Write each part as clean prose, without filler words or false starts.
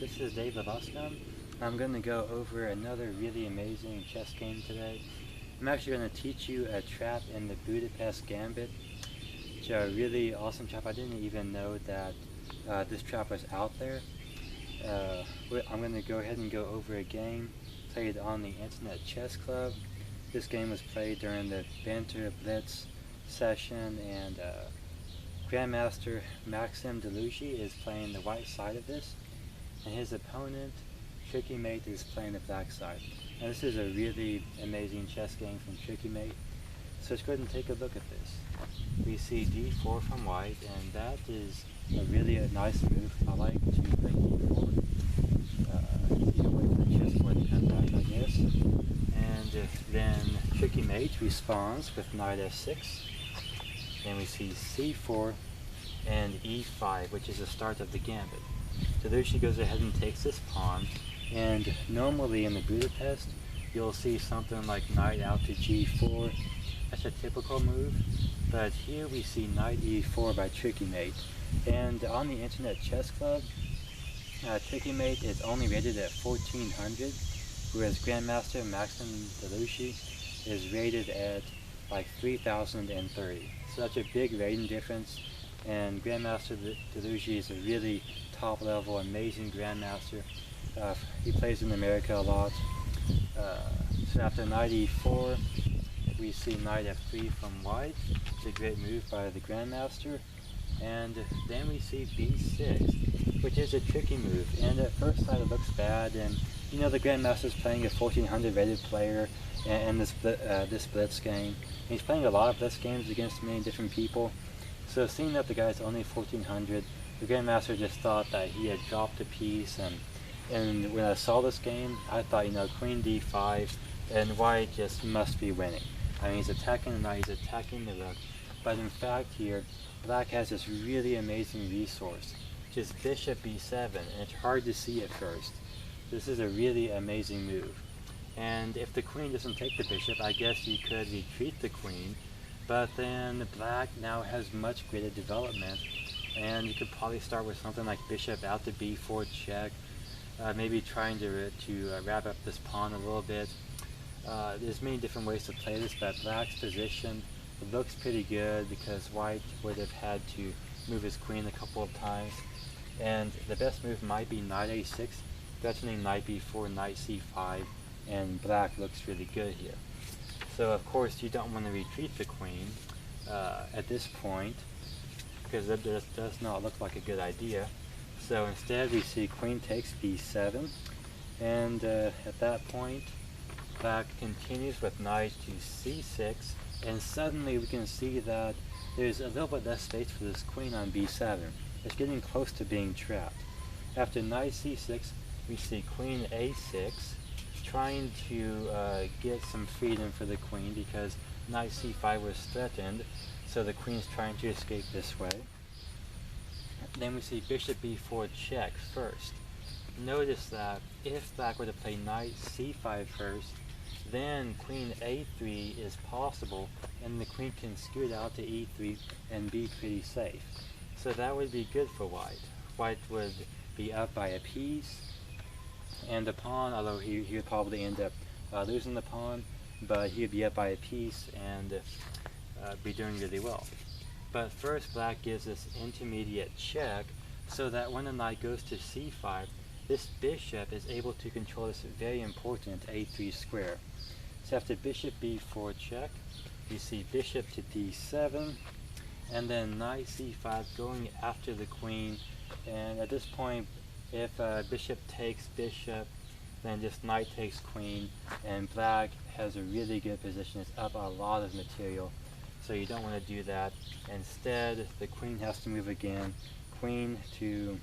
This is David Luscombe. I'm going to go over another really amazing chess game today. I'm actually going to teach you a trap in the Budapest Gambit. It's a really awesome trap. I didn't even know that this trap was out there. I'm going to go ahead and go over a game played on the Internet Chess Club. This game was played during the Banter Blitz session, and Grandmaster Maxim Dlugy is playing the white side of this, and his opponent, Trickymate, is playing the black side. Now this is a really amazing chess game from Trickymate, so let's go ahead and take a look at this. We see d4 from white, and that is a really nice move. I like to play d4. You wait for the chessboard to come back, I guess. And then Trickymate responds with knight f6. Then we see c4 and e5, which is the start of the gambit. So there she goes ahead and takes this pawn, and normally in the Budapest you'll see something like knight out to g4. That's a typical move, but here we see knight e4 by Trickymate. And on the Internet Chess Club, Trickymate is only rated at 1400, whereas Grandmaster Maxim Dlugy is rated at like 3030. So that's a big rating difference, and Grandmaster Dlugy is a really top level, amazing Grandmaster. He plays in America a lot. So after knight e4, we see knight f3 from white. It's a great move by the Grandmaster. And then we see b6, which is a tricky move. And at first sight it looks bad, and you know the Grandmaster's playing a 1400 rated player in this Blitz game. And he's playing a lot of Blitz games against many different people. So seeing that the guy's only 1400, the Grandmaster just thought that he had dropped a piece, and when I saw this game, I thought, you know, queen d5, and white just must be winning. I mean, he's attacking the knight, he's attacking the rook, but in fact here, black has this really amazing resource, which is bishop b7, and it's hard to see at first. This is a really amazing move. And if the queen doesn't take the bishop, I guess you could retreat the queen, but then black now has much greater development, and you could probably start with something like bishop out to b4 check, maybe trying to wrap up this pawn a little bit. There's many different ways to play this, but black's position, it looks pretty good because white would have had to move his queen a couple of times, and the best move might be knight a6, threatening knight b4, knight c5, and black looks really good here. So of course you don't want to retreat the queen at this point, because that does not look like a good idea. So instead we see queen takes b7, and at that point black continues with knight to c6, and suddenly we can see that there's a little bit less space for this queen on b7. It's getting close to being trapped. After knight c6, we see queen a6, trying to get some freedom for the queen because knight c5 was threatened, so the queen's trying to escape this way. Then we see bishop b4 check first. Notice that if black were to play knight c5 first, then queen a3 is possible, and the queen can scoot out to e3 and be pretty safe. So that would be good for white. White would be up by a piece, and the pawn, although he would probably end up losing the pawn, but he would be up by a piece and be doing really well. But first black gives this intermediate check, so that when the knight goes to c5, this bishop is able to control this very important a3 square. So after bishop b4 check, we see bishop to d7, and then knight c5 going after the queen. And at this point, if bishop takes bishop, then just knight takes queen, and black has a really good position. It's up a lot of material, so you don't want to do that. Instead, the queen has to move again, queen to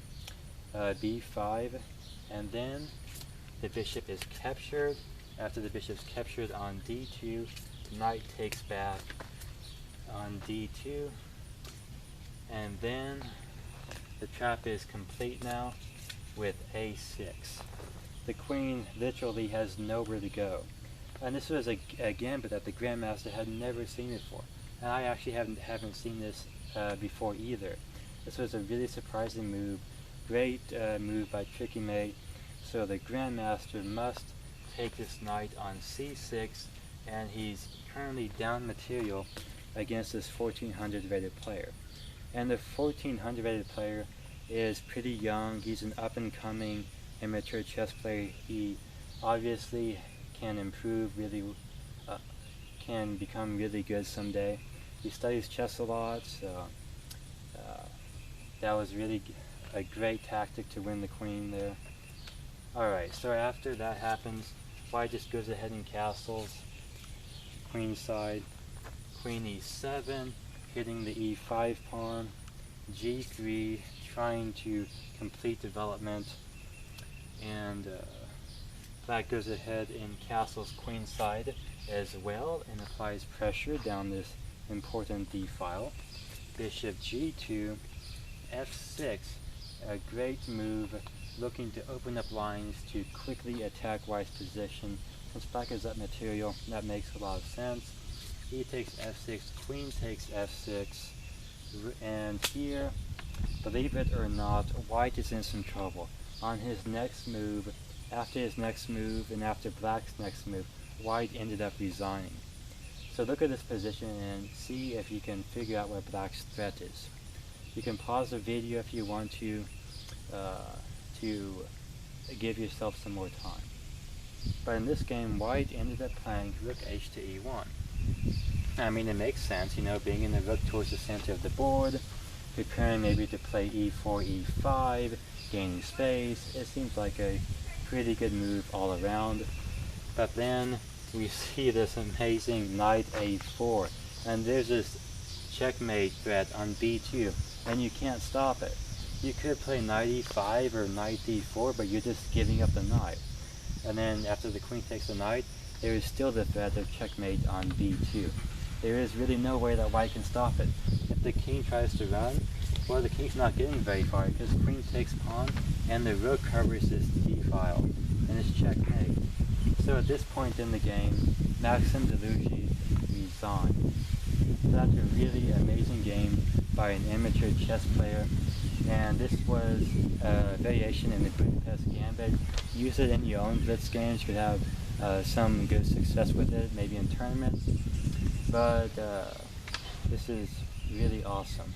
b5, and then the bishop is captured. After the bishop's captured on d2, knight takes back on d2, and then the trap is complete now with a6. The queen literally has nowhere to go, and this was a gambit that the Grandmaster had never seen before, and I actually haven't seen this before either. This was a really surprising move Great move by Trickymate. So the Grandmaster must take this knight on c6, and he's currently down material against this 1400 rated player. And the 1400 rated player is pretty young. He's an up-and-coming amateur chess player. He obviously can improve really, can become really good someday. He studies chess a lot, so that was really a great tactic to win the queen there. Alright, so after that happens, white just goes ahead and castles, queen side, queen e7, hitting the e5 pawn, g3, trying to complete development, and black goes ahead and castles queen side as well and applies pressure down this important d file. Bishop g2, f6, a great move, looking to open up lines to quickly attack white's position. Since black is up material, that makes a lot of sense. E takes f6, queen takes f6, and here, believe it or not, white is in some trouble. On his next move, after his next move, and after black's next move, white ended up resigning. So look at this position and see if you can figure out what black's threat is. You can pause the video if you want to give yourself some more time. But in this game, white ended up playing rook h to e1. I mean, it makes sense, you know, being in the rook towards the center of the board, preparing maybe to play e4, e5, gaining space. It seems like a pretty good move all around. But then we see this amazing knight a4, and there's this checkmate threat on b2, and you can't stop it. You could play knight e5 or knight d4, but you're just giving up the knight. And then after the queen takes the knight, there is still the threat of checkmate on b2. There is really no way that white can stop it. If the king tries to run, well, the king's not getting very far because queen takes pawn and the rook covers this d file, and it's checkmate. So at this point in the game, Maxim Dlugy resigned. So that's a really amazing game by an amateur chess player, and this was a variation in the Budapest Gambit. Use it in your own Blitz games. You could have some good success with it, maybe in tournaments. But this is really awesome.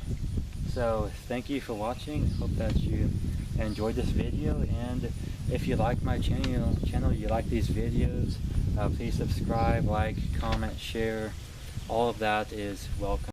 So thank you for watching. Hope that you enjoyed this video, and if you like my channel, you like these videos, please subscribe, like, comment, share. All of that is welcome.